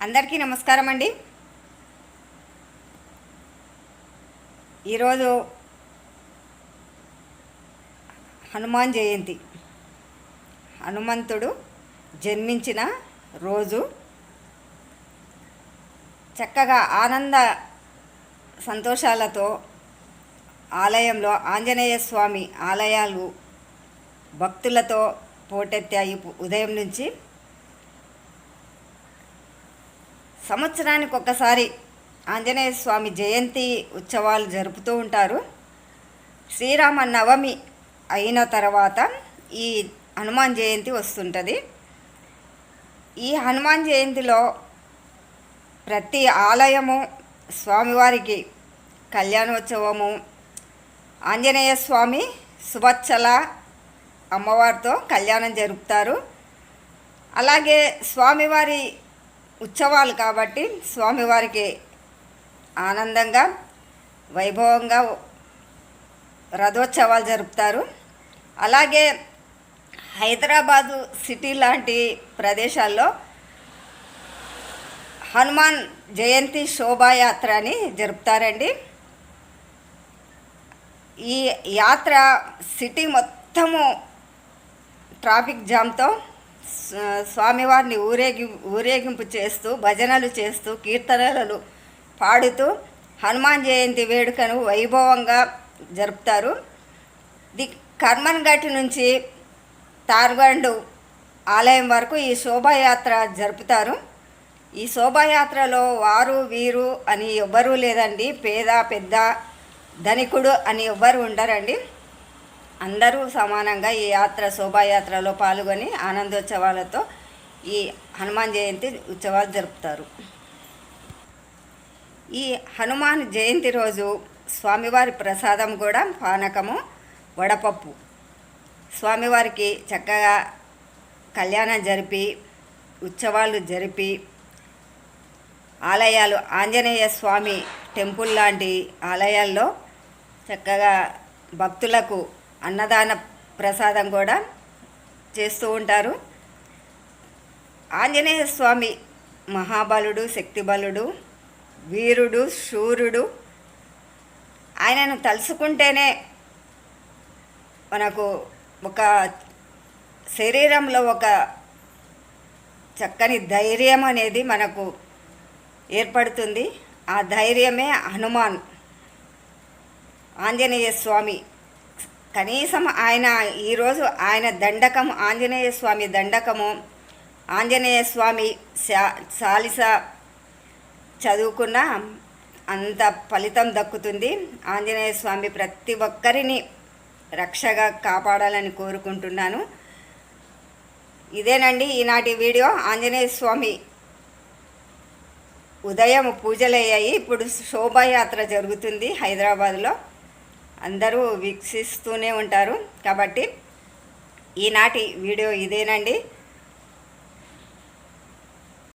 అందరికీ నమస్కారం అండి. ఈరోజు హనుమాన్ జయంతి. హనుమంతుడు జన్మించిన రోజు. చక్కగా ఆనంద సంతోషాలతో ఆలయంలో ఆంజనేయ స్వామి ఆలయాలు భక్తులతో పోటెత్తాయి. ఉదయం నుంచి సంవత్సరానికి ఒక్కసారి ఆంజనేయ స్వామి జయంతి ఉత్సవాలు జరుపుతూ ఉంటారు. శ్రీరామ నవమి అయిన తర్వాత ఈ హనుమాన్ జయంతి వస్తుంటుంది. ఈ హనుమాన్ జయంతిలో ప్రతి ఆలయము స్వామివారికి కళ్యాణోత్సవము, ఆంజనేయ స్వామి సువత్సల అమ్మవారితో కళ్యాణం జరుపుతారు. అలాగే స్వామివారి ఉత్సవాలు కాబట్టి స్వామివారికి ఆనందంగా వైభవంగా రథోత్సవాలు జరుపుతారు. అలాగే హైదరాబాదు సిటీ లాంటి ప్రదేశాల్లో హనుమాన్ జయంతి శోభాయాత్ర అని జరుపుతారండి. ఈ యాత్ర సిటీ మొత్తము ట్రాఫిక్ జామ్తో స్వామివారిని ఊరేగింపు చేస్తూ, భజనలు చేస్తూ, కీర్తనలు పాడుతూ హనుమాన్ జయంతి వేడుకను వైభవంగా జరుపుతారు. కర్మన్ ఘాట్ నుంచి తార్గండు ఆలయం వరకు ఈ శోభాయాత్ర జరుపుతారు. ఈ శోభాయాత్రలో వారు వీరు అని ఎవ్వరూ లేదండి. పేద పెద్ద ధనికుడు అని ఎవ్వరు ఉండరండి. అందరూ సమానంగా ఈ శోభాయాత్రలో పాల్గొని ఆనందోత్సవాలతో ఈ హనుమాన్ జయంతి ఉత్సవాలు జరుపుతారు. ఈ హనుమాన్ జయంతి రోజు స్వామివారి ప్రసాదం కూడా పానకము, వడపప్పు. స్వామివారికి చక్కగా కళ్యాణం జరిపి, ఉత్సవాలు జరిపి, ఆలయాలు ఆంజనేయ స్వామి టెంపుల్ లాంటి ఆలయాల్లో చక్కగా భక్తులకు అన్నదాన ప్రసాదం కూడా చేస్తూ ఉంటారు. ఆంజనేయ స్వామి మహాబలుడు, శక్తిబలుడు, వీరుడు, శూరుడు. ఆయనను తలుసుకుంటేనే మనకు ఒక శరీరంలో ఒక చక్కని ధైర్యం అనేది మనకు ఏర్పడుతుంది. ఆ ధైర్యమే హనుమాన్ ఆంజనేయ స్వామి. కనీసం ఆయన ఈరోజు ఆయన దండకం, ఆంజనేయ స్వామి దండకము, ఆంజనేయ స్వామి చాలీస చదువుకున్న అంత ఫలితం దక్కుతుంది. ఆంజనేయ స్వామి ప్రతి ఒక్కరిని రక్షగా కాపాడాలని కోరుకుంటున్నాను. ఇదేనండి ఈనాటి వీడియో. ఆంజనేయ స్వామి ఉదయం పూజలయ్యాయి. ఇప్పుడు శోభాయాత్ర జరుగుతుంది హైదరాబాద్లో. అందరూ వీక్షిస్తూనే ఉంటారు. కాబట్టి ఈనాటి వీడియో ఇదేనండి.